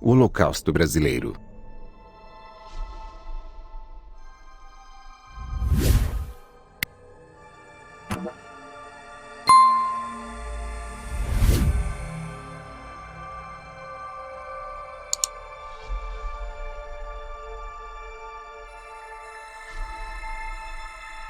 O Holocausto Brasileiro.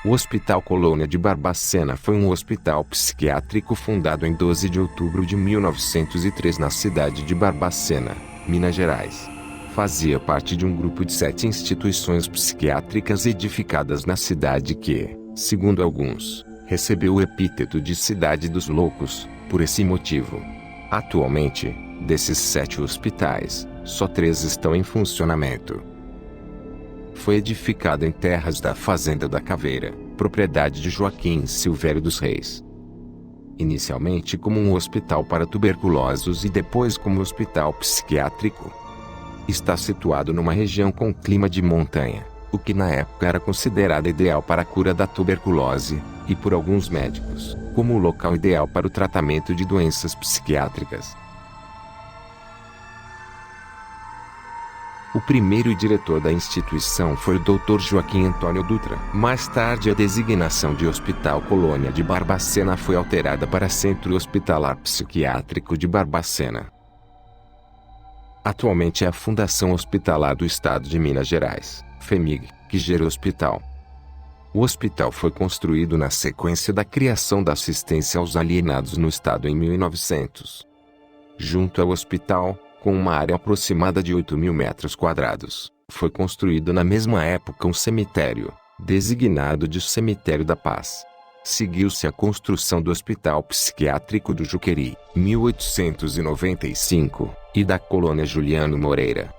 O Hospital Colônia de Barbacena foi um hospital psiquiátrico fundado em 12 de outubro de 1903 na cidade de Barbacena, Minas Gerais. Fazia parte de um grupo de 7 instituições psiquiátricas edificadas na cidade que, segundo alguns, recebeu o epíteto de Cidade dos Loucos, por esse motivo. Atualmente, desses 7 hospitais, só 3 estão em funcionamento. Foi edificado em terras da Fazenda da Caveira, propriedade de Joaquim Silvério dos Reis. Inicialmente como um hospital para tuberculosos e depois como hospital psiquiátrico. Está situado numa região com clima de montanha, o que na época era considerado ideal para a cura da tuberculose, e por alguns médicos, como o local ideal para o tratamento de doenças psiquiátricas. O primeiro diretor da instituição foi o Dr. Joaquim Antônio Dutra. Mais tarde a designação de Hospital Colônia de Barbacena foi alterada para Centro Hospitalar Psiquiátrico de Barbacena. Atualmente é a Fundação Hospitalar do Estado de Minas Gerais, FHEMIG, que gera o hospital. O hospital foi construído na sequência da criação da assistência aos alienados no estado em 1900. Junto ao hospital, com uma área aproximada de 8.000 metros quadrados, foi construído na mesma época um cemitério, designado de Cemitério da Paz. Seguiu-se a construção do Hospital Psiquiátrico do Juqueri, 1895, e da Colônia Juliano Moreira.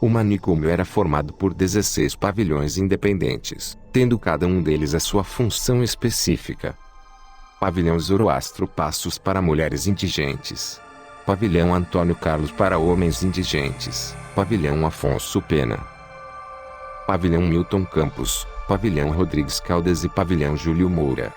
O manicômio era formado por 16 pavilhões independentes, tendo cada um deles a sua função específica. Pavilhão Zoroastro Passos para mulheres indigentes. Pavilhão Antônio Carlos para homens indigentes, Pavilhão Afonso Pena, Pavilhão Milton Campos, Pavilhão Rodrigues Caldas e Pavilhão Júlio Moura.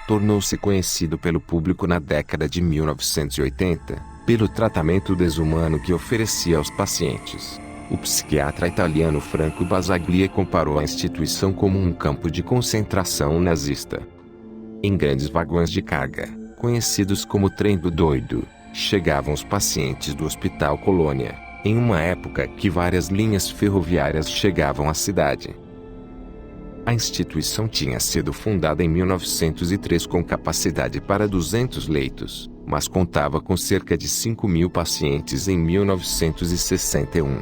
Tornou-se conhecido pelo público na década de 1980, pelo tratamento desumano que oferecia aos pacientes. O psiquiatra italiano Franco Basaglia comparou a instituição como um campo de concentração nazista. Em grandes vagões de carga, conhecidos como trem do doido, chegavam os pacientes do Hospital Colônia, em uma época que várias linhas ferroviárias chegavam à cidade. A instituição tinha sido fundada em 1903 com capacidade para 200 leitos, mas contava com cerca de 5.000 pacientes em 1961.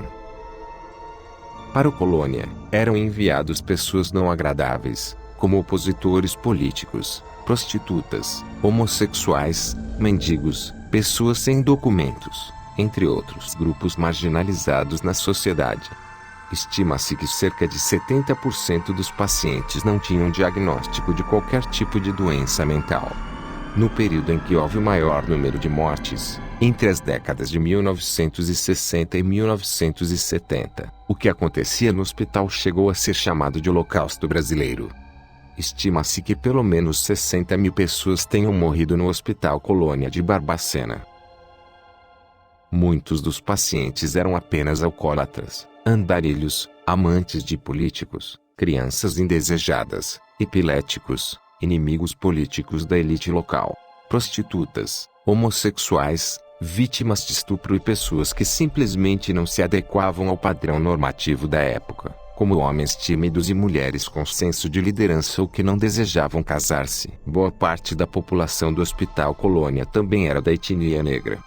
Para o Colônia, eram enviados pessoas não agradáveis, como opositores políticos, prostitutas, homossexuais, mendigos, pessoas sem documentos, entre outros grupos marginalizados na sociedade. Estima-se que cerca de 70% dos pacientes não tinham diagnóstico de qualquer tipo de doença mental. No período em que houve o maior número de mortes, entre as décadas de 1960 e 1970, o que acontecia no hospital chegou a ser chamado de Holocausto Brasileiro. Estima-se que pelo menos 60.000 pessoas tenham morrido no Hospital Colônia de Barbacena. Muitos dos pacientes eram apenas alcoólatras, andarilhos, amantes de políticos, crianças indesejadas, epiléticos, inimigos políticos da elite local, prostitutas, homossexuais, vítimas de estupro e pessoas que simplesmente não se adequavam ao padrão normativo da época, como homens tímidos e mulheres com senso de liderança ou que não desejavam casar-se. Boa parte da população do Hospital Colônia também era da etnia negra.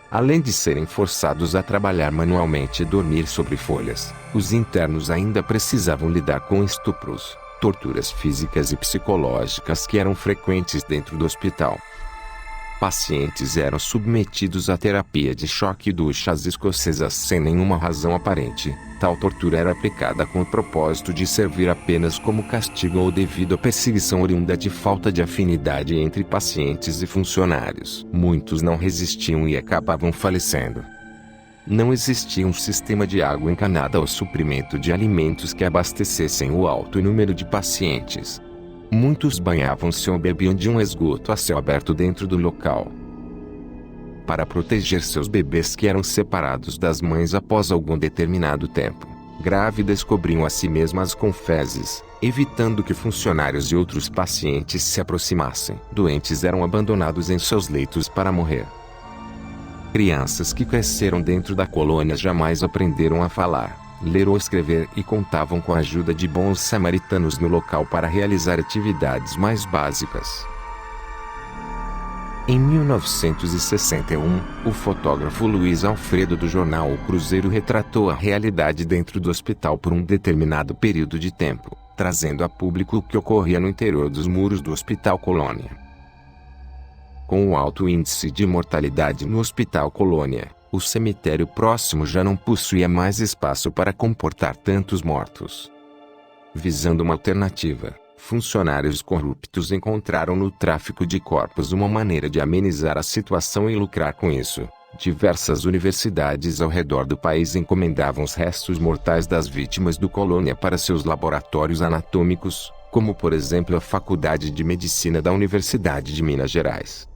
Além de serem forçados a trabalhar manualmente e dormir sobre folhas, os internos ainda precisavam lidar com estupros, torturas físicas e psicológicas que eram frequentes dentro do hospital. Pacientes eram submetidos à terapia de choque e duchas escocesas sem nenhuma razão aparente. Tal tortura era aplicada com o propósito de servir apenas como castigo ou devido à perseguição oriunda de falta de afinidade entre pacientes e funcionários. Muitos não resistiam e acabavam falecendo. Não existia um sistema de água encanada ou suprimento de alimentos que abastecessem o alto número de pacientes. Muitos banhavam-se ou bebiam de um esgoto a céu aberto dentro do local. Para proteger seus bebês que eram separados das mães após algum determinado tempo, grávidas cobriam a si mesmas com fezes, evitando que funcionários e outros pacientes se aproximassem. Doentes eram abandonados em seus leitos para morrer. Crianças que cresceram dentro da colônia jamais aprenderam a falar, ler ou escrever e contavam com a ajuda de bons samaritanos no local para realizar atividades mais básicas. Em 1961, o fotógrafo Luiz Alfredo do jornal O Cruzeiro retratou a realidade dentro do hospital por um determinado período de tempo, trazendo a público o que ocorria no interior dos muros do Hospital Colônia. Com o alto índice de mortalidade no Hospital Colônia, o cemitério próximo já não possuía mais espaço para comportar tantos mortos. Visando uma alternativa, funcionários corruptos encontraram no tráfico de corpos uma maneira de amenizar a situação e lucrar com isso. Diversas universidades ao redor do país encomendavam os restos mortais das vítimas do Colônia para seus laboratórios anatômicos, como por exemplo a Faculdade de Medicina da Universidade de Minas Gerais.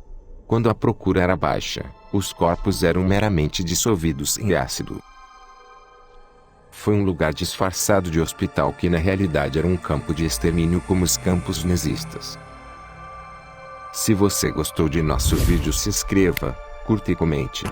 Quando a procura era baixa, os corpos eram meramente dissolvidos em ácido. Foi um lugar disfarçado de hospital que na realidade era um campo de extermínio como os campos nazistas. Se você gostou de nosso vídeo, se inscreva, curta e comente.